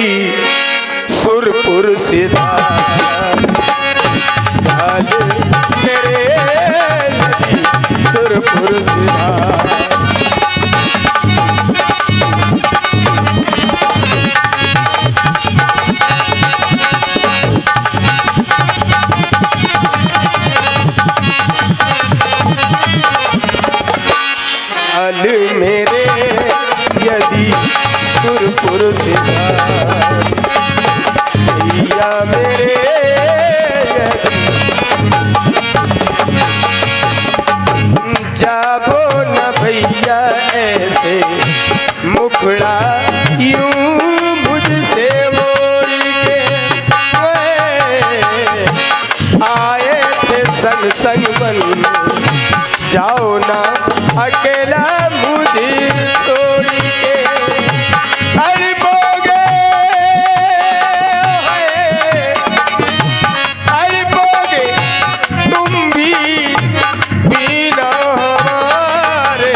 यदि सुरपुर सिधार, लाल मेरे यदि सुरपुर सिधार। लाल मेरे यदि सुरपुर सिधार, भैया मेरे जाबो न भैया ऐसे मुखड़ा यूं मुझसे मोड़ के, आए थे संग संग बन जाओ ना अकेला मुझे छोड़ के। अरे बोगे अरे बोगे तुम भी ना हमारे,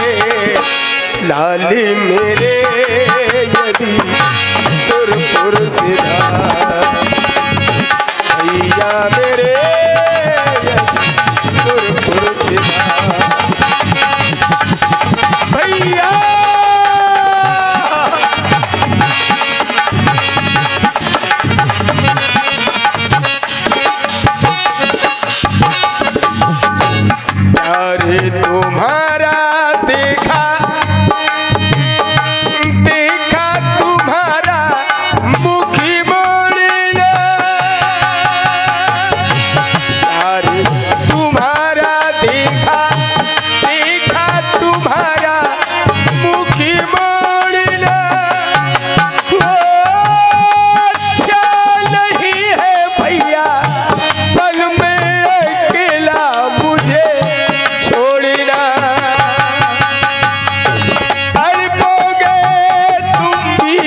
लाल मेरे यदि सुरपुर सिधार, भैया मेरे यदि सुरपुर सिधार। भैया प्यारे तुम्हारा देखा देखा तुम्हारा मुखी मोड़ना, प्यारे तुम्हारा देखा देखा तुम्हारा मुखी मोड़ना, अच्छा नहीं है भैया पल में अकेला मुझे छोड़ना। तड़पोगे तुम भी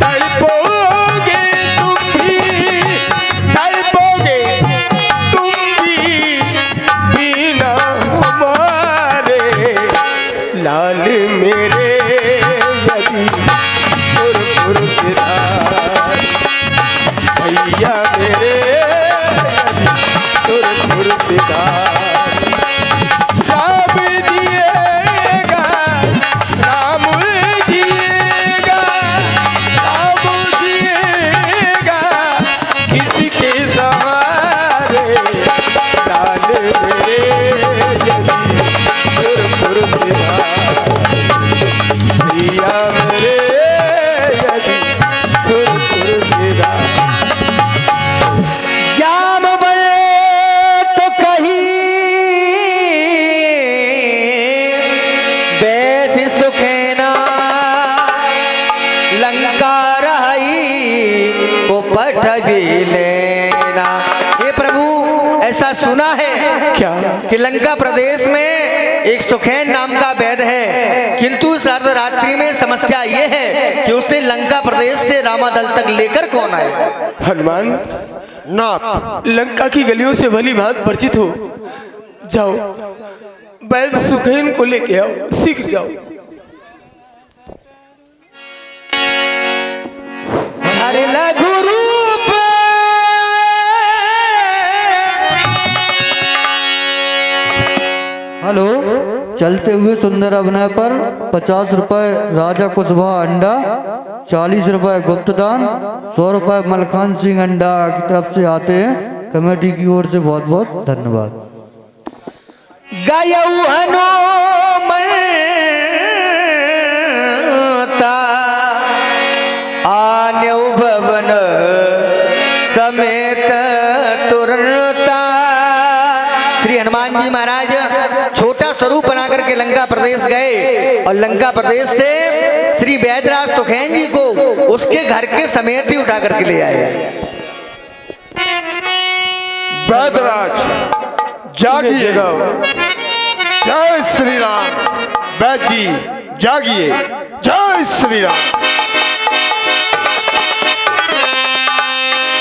तड़पोगे तुम भी तड़पोगे तुम भी ना हमारे, लाल मेरे यदि सुरपुर सिधार, भैया मेरे यदि सुरपुर सिधार। राम जिएगा राम जिएगा राम जिएगा किसके सहारे, लाल मेरे यदि सुरपुर सिधार, भैया मेरे यदि सुरपुर सिधार। जाम बले तो कहीं बैठ सुखेना, लंका रही वो पट भी लेना। हे प्रभु, ऐसा सुना है क्या? कि लंका प्रदेश में एक सुखैन नाम का वैद है, किंतु इस अर्धरात्रि में समस्या ये है कि उसे लंका प्रदेश से रामादल तक लेकर कौन आए? हनुमान नाथ लंका की गलियों से भली भांति परिचित हो, जाओ वैद सुखैन को लेके आओ, शीघ्र जाओ। हरे लघु रूप हेलो, चलते हुए सुंदर अभिनय पर 50 रुपए राजा कुशवाहा अंडा, 40 रुपए गुप्तदान, 100 रुपए मलखान सिंह अंडा की तरफ से आते हैं। कमेटी की ओर से बहुत बहुत धन्यवाद। गायऊ हनुमंता आन्यौ भवन समेत तुरंता। श्री हनुमान जी महाराज छोटा स्वरूप बना करके लंका प्रदेश गए और लंका प्रदेश से श्री वैदराज सुखैन जी को उसके घर के समेत ही उठा करके ले आए। वैदराज जागिए, जय श्री राम। वैद जी जागिए, जय श्री राम।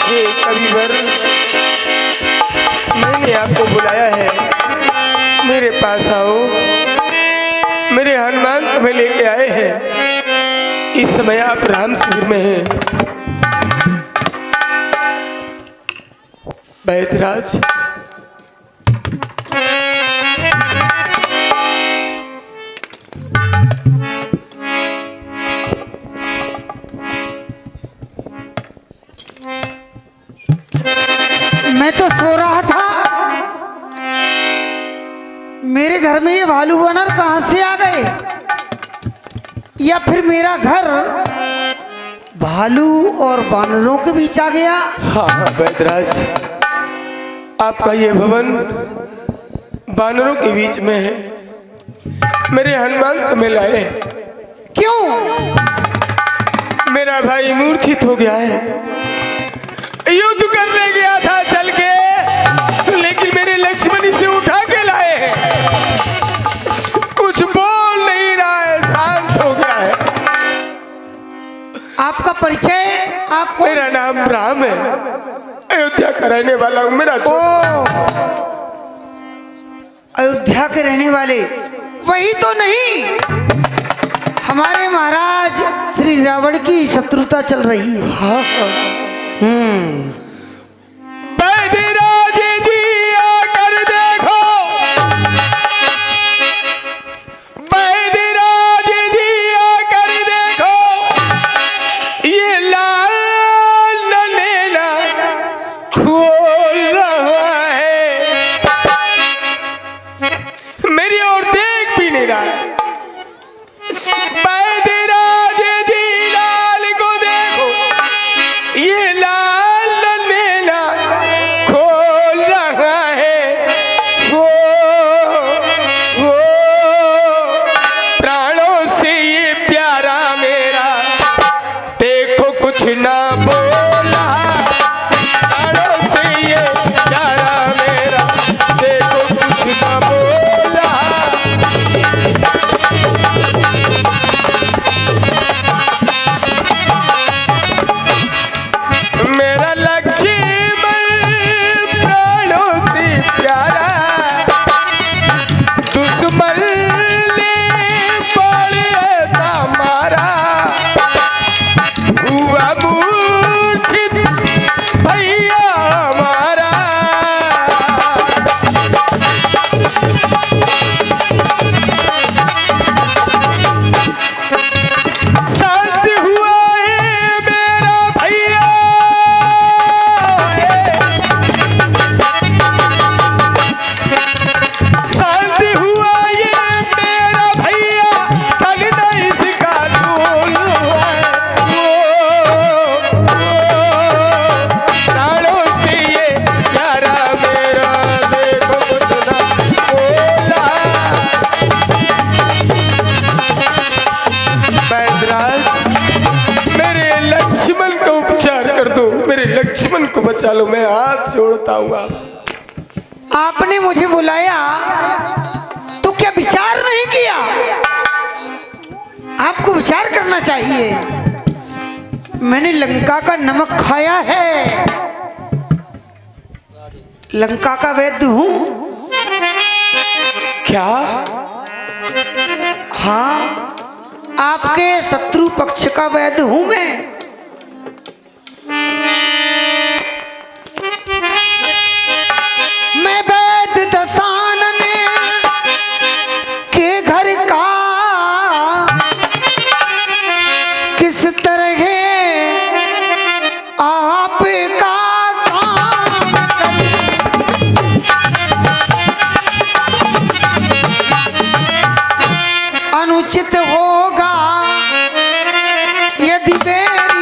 हे कविवर, मैंने आपको बुलाया है, मेरे पास आओ। मेरे हनुमान तुम्हें लेके आए हैं। इस समय आप राम शिविर में हैं। बैदराज, मैं तो सो रहा था, मेरे घर में ये भालू वानर कहां से आ गए, या फिर मेरा घर भालू और बानरों के बीच आ गया। हाँ बैदराज, आपका ये भवन बानरों के बीच में है। मेरे हनुमान तुम्हें लाए। क्यों? मेरा भाई मूर्छित हो गया है, युद्ध करने गया था चल के, लेकिन मेरे लक्ष्मण इसे उठा के लाए हैं। कुछ बोल नहीं रहा है, शांत हो गया है। आपका परिचय? आपको? मेरा नाम राम है, अयोध्या का रहने वाला हूँ। मेरा ओ, अयोध्या के रहने वाले वही तो नहीं, हमारे महाराज श्री रावण की शत्रुता चल रही है। हाँ, बैदराज जी आकर देखो, बैदराज जी आकर देखो, ये लाल नैना खोल रहा है, मेरी ओर देख भी नहीं रहा है। बैदराज जी लाल को देखो, ये लाल नैना खोल रहा है। वो प्राणों से ये प्यारा मेरा, देखो कुछ ना बोला। प्राणों से ये प्यारा मेरा, देखो कुछ ना बोला। मेरा लक्ष्मण प्राणों से प्यारा, दुश्मन ने बल ऐसा मारा, हुआ मूर्छित भैया हमारा। शांत हुआ है मेरा भैया, शांति हुआ ये मेरा भैया, तन नहीं इसका डोल है। प्राणों से ये प्यारा मेरा, देखो कुछ ना बोला। बैदराज, मेरे लक्ष्मण का उपचार कर दो, मेरे लक्ष्मण को बचा लो, मैं हाथ जोड़ता हूँ आपसे। आपने मुझे बुलाया तो क्या विचार नहीं किया? आपको विचार करना चाहिए। मैंने लंका का नमक खाया है, लंका का वैद्य हूं। क्या? हाँ, आपके शत्रु पक्ष का वैद्य हूं मैं। मैं वैद्य दशानन के घर का किस तरह आपका काम करूं। अनुचित होगा यदि मेरा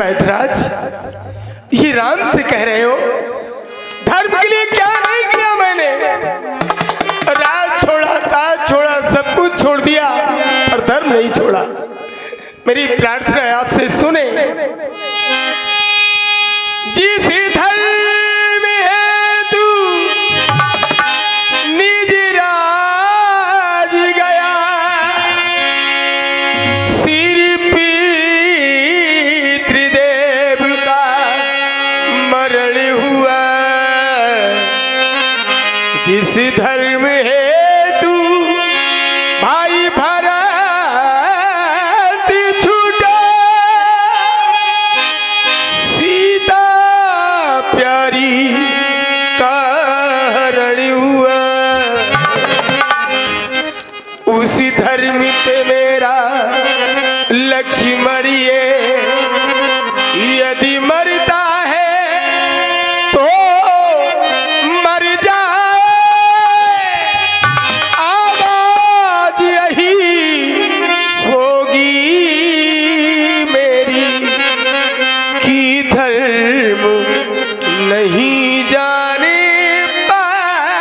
बैदराज, ये राम से कह रहे हो? धर्म के लिए क्या नहीं किया मैंने? राज छोड़ा, ताज छोड़ा, सब कुछ छोड़ दिया और धर्म नहीं छोड़ा। मेरी प्रार्थना है आपसे, सुने। जिस धर्म है तू निज राज गया, सिर पितृदेव का मरण हुआ। जिस धर्म है तू भाई भरत छूटा, सीता प्यारी का हरण हुआ। उसी धर्म पे मेरा लक्ष्मण यदि मरता है तो मर जाए, आवाज यही होगी मेरी कि धर्म नहीं जाने पाए।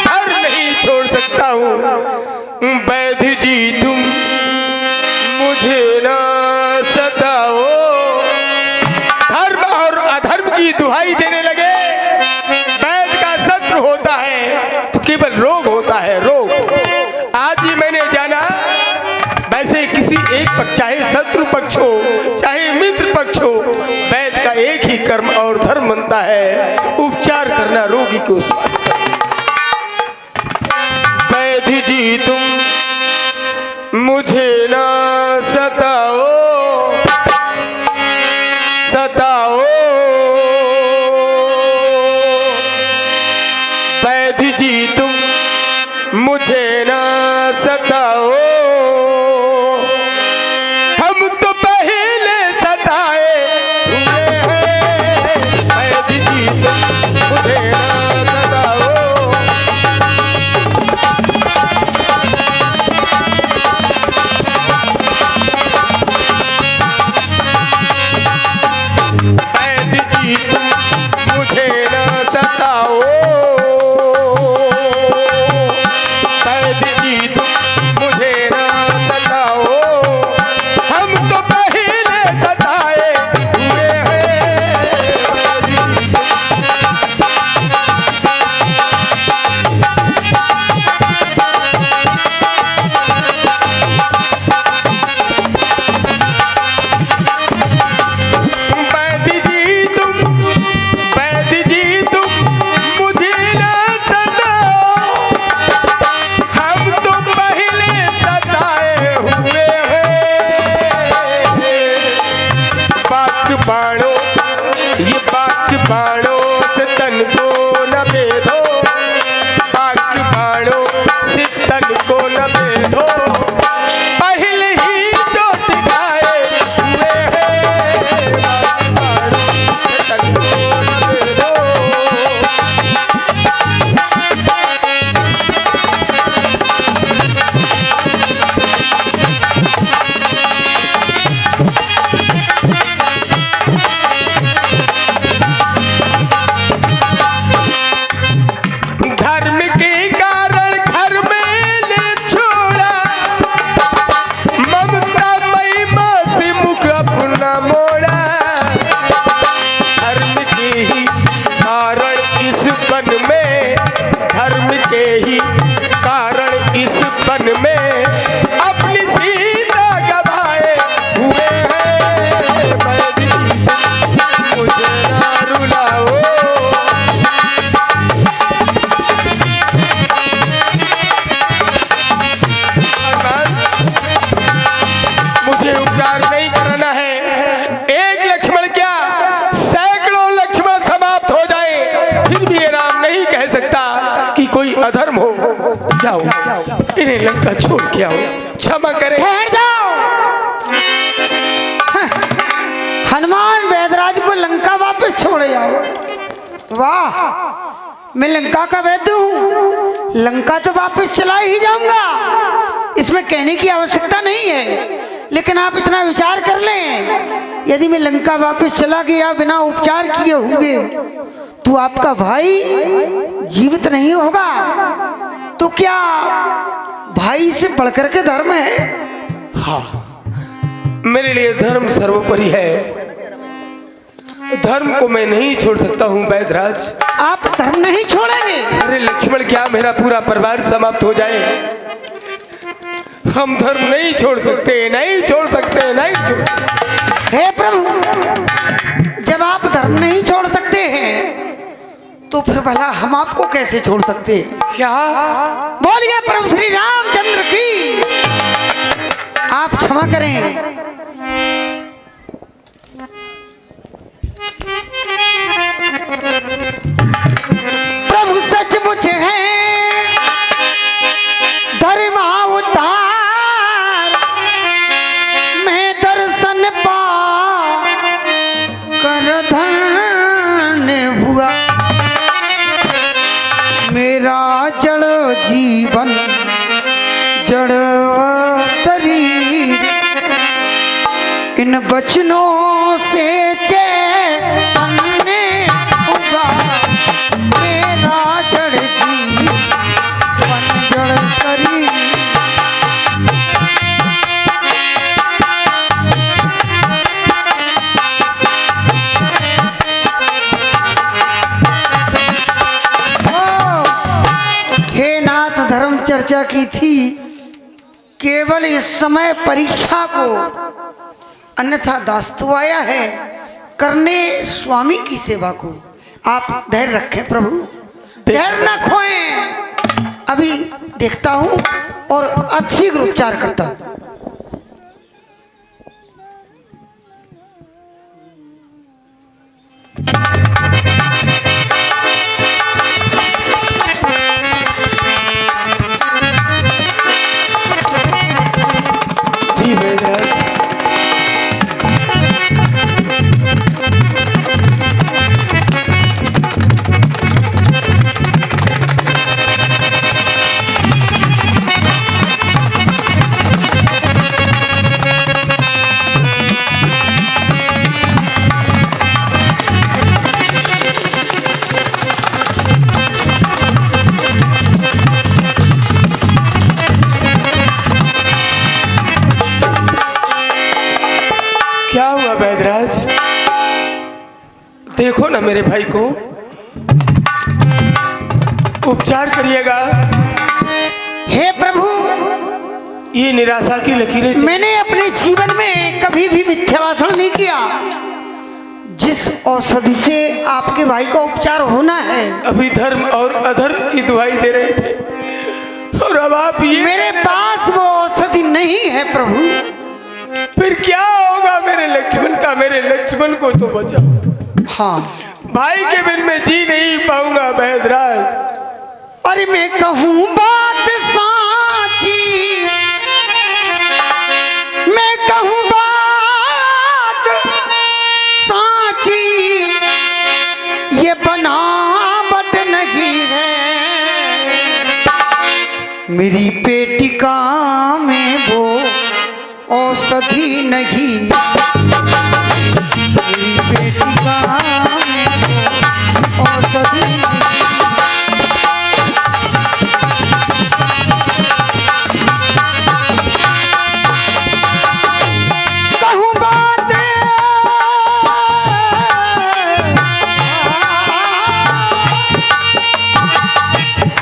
धर्म नहीं छोड़ सकता हूँ। वैध जी तुम मुझे ना सताओ। धर्म और अधर्म की दुहाई देने लगे। वैद का शत्रु होता है तो केवल रोग होता है, रोग। आज ही मैंने जाना, वैसे किसी एक पक्ष, चाहे शत्रु पक्ष हो चाहे मित्र पक्ष हो, वैद का एक ही कर्म और धर्म बनता है, उपचार करना रोगी को। वैद जी तुम मुझे ना सताओ, सताओ। वैद जी तुम मुझे ना सताओ। हम तो पहले सताए हुए हैं। वैद जी तुम मुझे ना सताओ। वैद जी तुम मुझे ना सताओ। वैद जी तुम मुझे ना सताओ। हम तो पहले सताए हुए हैं। वैद जी तुम, वैद जी तुम मुझे ना सताओ। हम तो पहले सताए हुए हैं। बाक बाणो, ये बाक बाणो से तन को न बेधो। बाक बाणो से तन को न बेधो। पहले ही चोट खाए हुए हैं। बाक बाणो से तन को न बेधो। धर्म के कारण घर में ले छोड़ा। ममता मई माँ से मुख अपना मोड़ा। धर्म के ही कारण इस वन में, धर्म के ही कारण इस वन में अपनी सीता गवाए हुए हैं। वैद जी मुझे ना रुलाओ। मुझे उपकार नहीं करना है। एक लक्ष्मण क्या, सैकड़ों लक्ष्मण समाप्त हो जाए, फिर भी ये राम नहीं कह सकता कि कोई अधर्म हो। जाओ इन्हें लंका छोड़ के आओ, क्षमा करें। ठहर जाओ। हाँ, हनुमान वैदराज को लंका वापस छोड़े आओ। वाह, मैं लंका का वैद्य हूँ, लंका तो वापस चला ही जाऊंगा, इसमें कहने की आवश्यकता नहीं है। लेकिन आप इतना विचार कर लें, यदि मैं लंका वापस चला गया बिना उपचार किए होंगे तो आपका भाई जीवित नहीं होगा। तो क्या भाई से बढ़कर के धर्म है? हाँ, मेरे लिए धर्म सर्वोपरि है। धर्म को मैं नहीं छोड़ सकता हूँ वैद्यराज। आप धर्म नहीं छोड़ेंगे? अरे लक्ष्मण, क्या मेरा पूरा परिवार समाप्त हो जाए? हम धर्म नहीं छोड़ सकते, नहीं छोड़ सकते, नहीं छोड़। हे प्रभु, जब आप धर्म नहीं छोड़ सकते हैं तो फिर भला हम आपको कैसे छोड़ सकते हैं? क्या? बोलिए प्रभु श्री रामचंद्र की। आप क्षमा करें। प्रभु सचमुच है धर्मावतार, मैं दर्शन पा कर धन्य हुआ। मेरा जड़ जीवन जड़ शरीर इन बचनों से चैतन्य होगा। मेरा जड़ जीवन जड़ शरीर। हे नाथ, धर्म चर्चा की थी, केवल इस समय परीक्षा को, अन्यथा दास्तु आया है करने स्वामी की सेवा को। आप धैर्य रखें प्रभु, धैर्य न खोएं। अभी देखता हूं और अतिशीघ्र उपचार करता हूं। जी वैद्यराज। क्या हुआ वैद्यराज? देखो ना मेरे भाई को, उपचार करिएगा। हे प्रभु, ये निराशा की लकीरें मैंने अपने जीवन में कभी भी मिथ्या भाषण नहीं किया। जिस औषधि से आपके भाई का उपचार होना है, अभी धर्म और अधर्म की दुहाई दे रहे थे, और अब आप ये मेरे पास वो औषधि नहीं है प्रभु। फिर क्या होगा मेरे लक्ष्मण का? मेरे लक्ष्मण को तो बचाओ। हाँ, भाई के बिन मैं जी नहीं पाऊंगा वैद्यराज। अरे मैं कहूँ बात साची, मैं कहूँ बात साची, ये बनावट नहीं है। मेरी पेटिका में वो औषधि नहीं, मेरी पेटिका में वो औषधि नहीं। कहूँ बात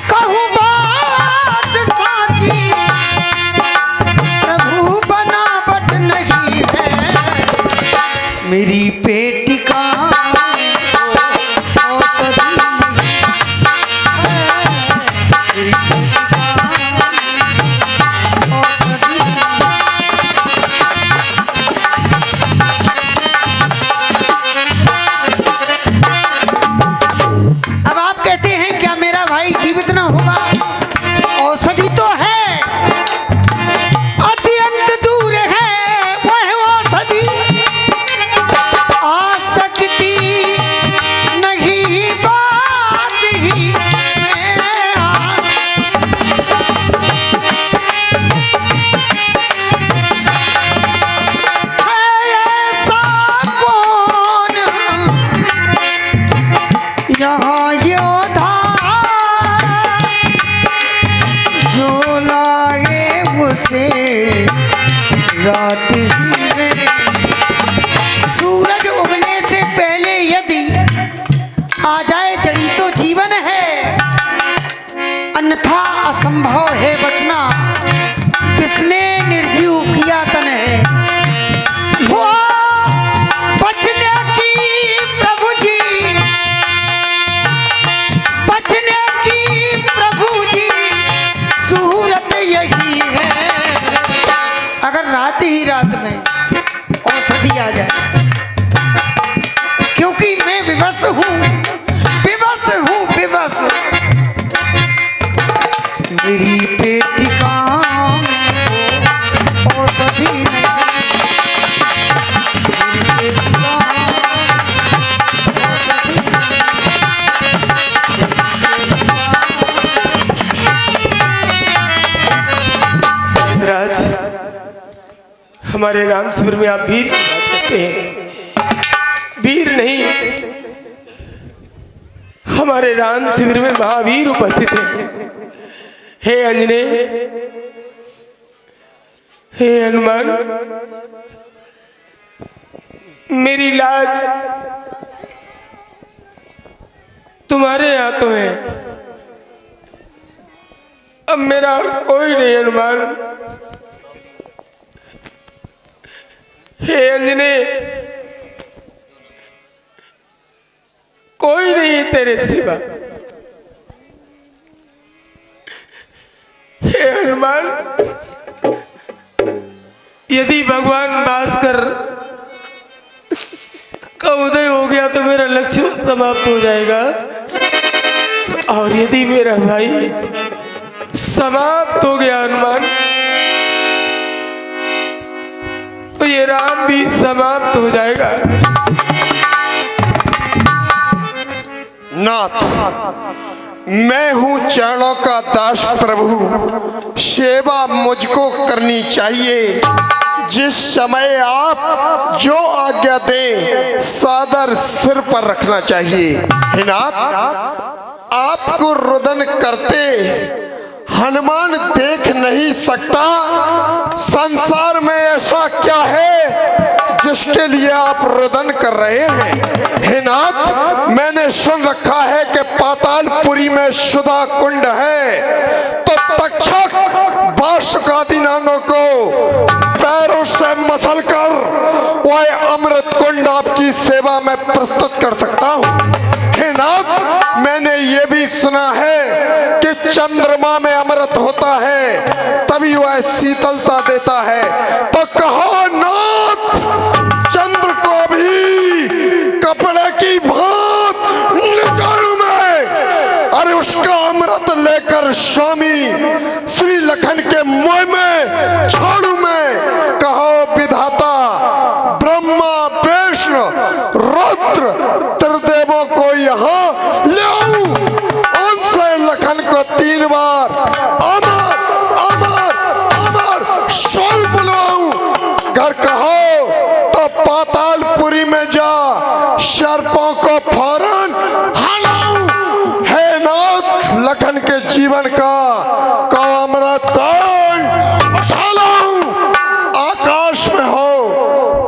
कहूँ बात साची, प्रभु बनावट नहीं है। मेरी पेटिका औषधि नहीं है। मेरी पेटिका औषधि नहीं। अब आप कहते हैं क्या मेरा भाई जीवित न होगा? औषधि तो है, अत्यंत दूर है वह औषधि। आज संभव है बचना, किसने निर्जीव किया तन है। वो बचने की प्रभु जी, बचने की प्रभु जी सूरत यही है। अगर रात ही रात में औषधि आ जाए, क्योंकि मैं विवश हूँ, विवश हूँ, विवश। मेरी पेटिका में औषधि नहीं, मेरी पेटिका औषधि राज, हमारे राम शिविर में आप वीर की बात करते हैं। वीर नहीं, हमारे राम शिविर में महावीर उपस्थित हैं। हे अंजने, हे हनुमान, मेरी लाज तुम्हारे हाथों है। अब मेरा और कोई नहीं हनुमान। हे अंजने, कोई नहीं तेरे सिवा। हे हनुमान, यदि भगवान भास्कर का उदय हो गया तो मेरा लक्ष्मण समाप्त हो जाएगा, और यदि मेरा भाई समाप्त हो गया हनुमान, तो ये राम भी समाप्त हो जाएगा। नाथ, मैं हूं चरणों का दास प्रभु, सेवा मुझको करनी चाहिए। जिस समय आप जो आज्ञा दें सादर सिर पर रखना चाहिए। हे नाथ, आपको रुदन करते हनुमान देख नहीं सकता। संसार में ऐसा क्या है जिसके लिए आप रुदन कर रहे हैं? हे नाथ, मैंने सुन रखा है कि पातालपुरी में सुधा कुंड है, तो तक्षक बासुकादि नागों को पैरों से मसल कर वह अमृत कुंड आपकी सेवा में प्रस्तुत कर सकता हूँ। हे नाथ, मैंने ये भी सुना है कि चंद्रमा में अमृत होता है, तभी वह शीतलता देता है। तो कहो नाथ, चंद्र को भी कपड़े की भांत निकालूं मैं, अरे उसका अमृत लेकर स्वामी श्री लखन के मुंह में छोड़ू मैं। कहो विधाता, ब्रह्मा विष्णु रुद्र त्रिदेवों को यहाँ ले आऊं, उनसे लखन को 3 बार अमर अमर अमर स्वर बुलाऊं। घर कहो तो पातालपुरी में जा सर्पों को फौरन हलाऊं। हे नाथ, लखन के जीवन का अमृत कौन उठा लाऊं। आकाश में हो,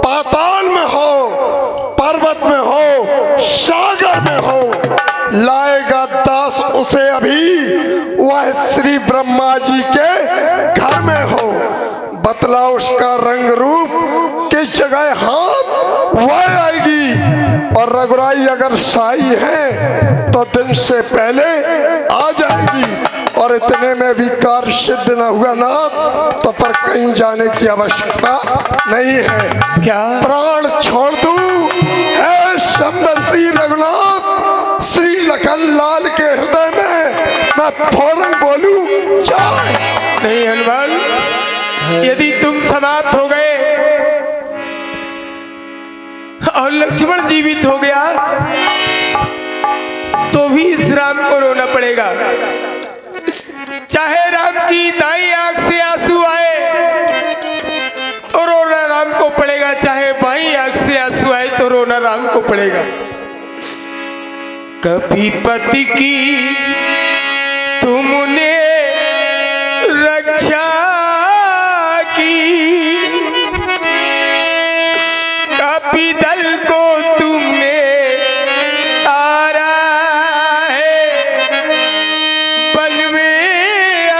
पाताल में हो, पर्वत में हो, सागर में हो, लाएगा दास उसे अभी वह श्री ब्रह्मा जी के घर में हो। बतला उसका रंग रूप किस जगह हाथ वह आएगी, और रघुराई अगर साई है तो दिन से पहले आ जाएगी। और इतने में भी कार्य सिद्ध न हुआ ना तो पर कहीं जाने की आवश्यकता नहीं है। क्या प्राण छोड़ दूं है समदर्शी रघुनाथ, श्री लखन लाल के हृदय में मैं फौरन बोलूं जाए। नहीं हनुमान, यदि तुम समाप्त हो गए और लक्ष्मण जीवित हो गया तो भी इस राम को रोना पड़ेगा। चाहे राम की दाई आंख से आंसू आए तो रोना राम को पड़ेगा, चाहे बाई आंख से आंसू आए तो रोना राम को पड़ेगा। कभी पति की तुमने रक्षा की, कभी दल को तुमने तारा है, बल में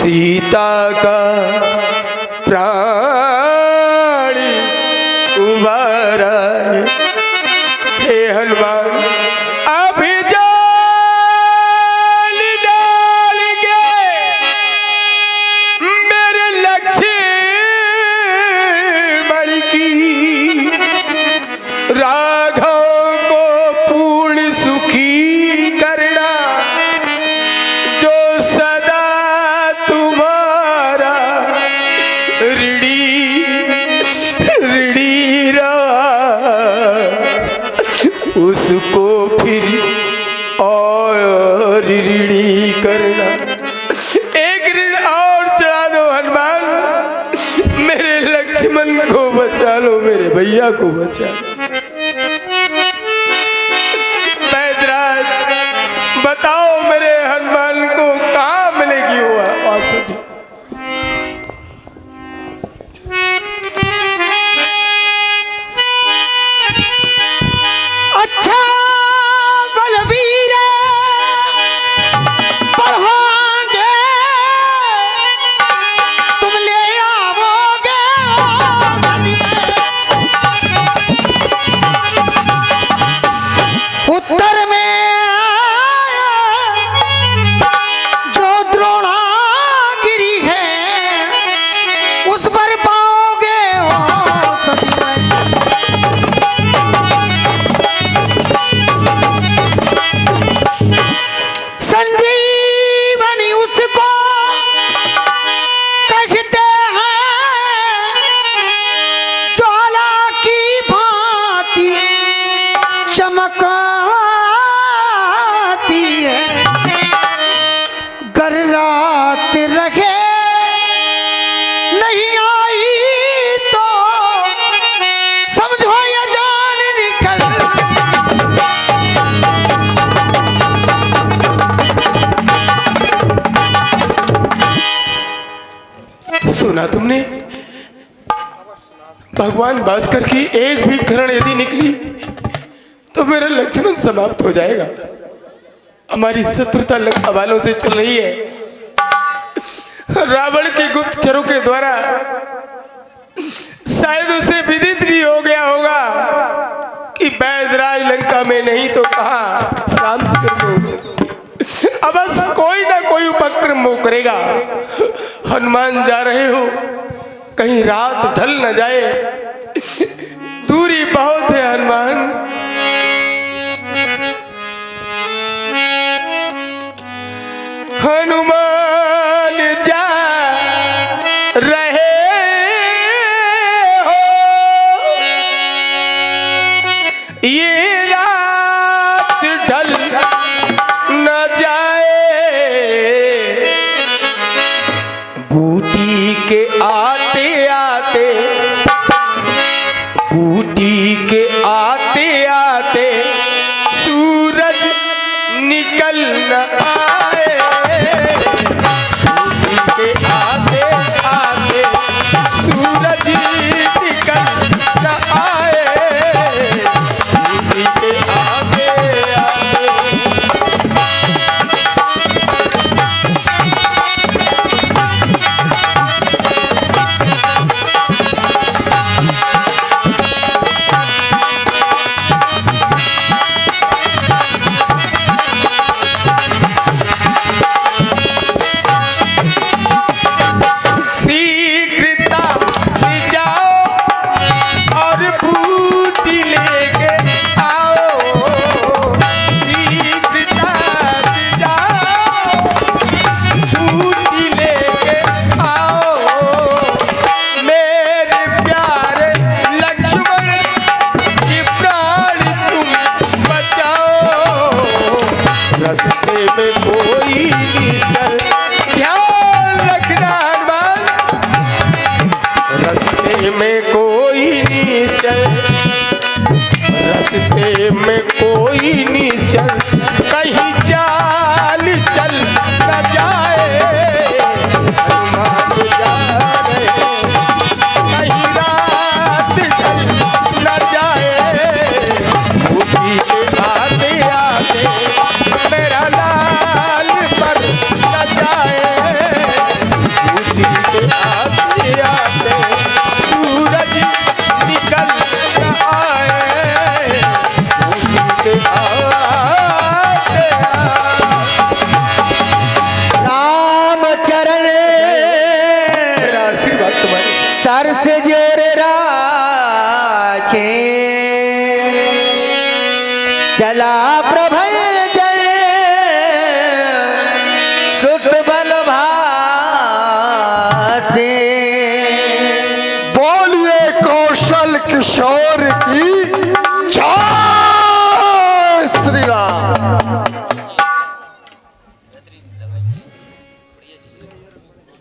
सीता का प्राण उबारा है। हे हनुमान अभी जान डाल के मेरे लक्ष्मण की राघव को पूर्ण सुखी करना, जो सदा तुम्हारा ऋणी रहा, उसको फिर और ऋणी करना। एक ऋण और चढ़ा दो हनुमान, मेरे लक्ष्मण को बचा लो, मेरे भैया को बचा लो। बैदराज बताओ मेरे हनुमान को कहाँ मिलेगी वो औषधि? अच्छा बलवीर बढ़ोगे, तुम ले आओगे उत्तर में जो द्रोणागिरी है, उस पर पाओगे औषधि। संजीवनी उसको कहते हैं, ज्वाला की भांति चमकाती है। गर रात रहे नहीं आई तो समझो ये जान निकल। सुना तुमने? भगवान भास्कर की एक भी किरण यदि निकली तो मेरा लक्ष्मण समाप्त हो जाएगा। हमारी शत्रुता लंका वालों से चल रही है। रावण के गुप्तचरों के द्वारा शायद उसे विदित भी हो गया होगा कि बैदराज लंका में नहीं तो कहाँ राम से हो सकता। अब बस कोई ना कोई उपक्रम वो करेगा। हनुमान जा रहे हो, कहीं रात ढल न जाए, दूरी बहुत है हनुमान। हनुमान जा रहे हो, ये रात ढल न जाए, बूटी के आते आते, बूटी के आते आते सूरज निकल न आए। चला प्रभय जल सुत बल भासे। बोलिए कौशल किशोर की जय श्री राम।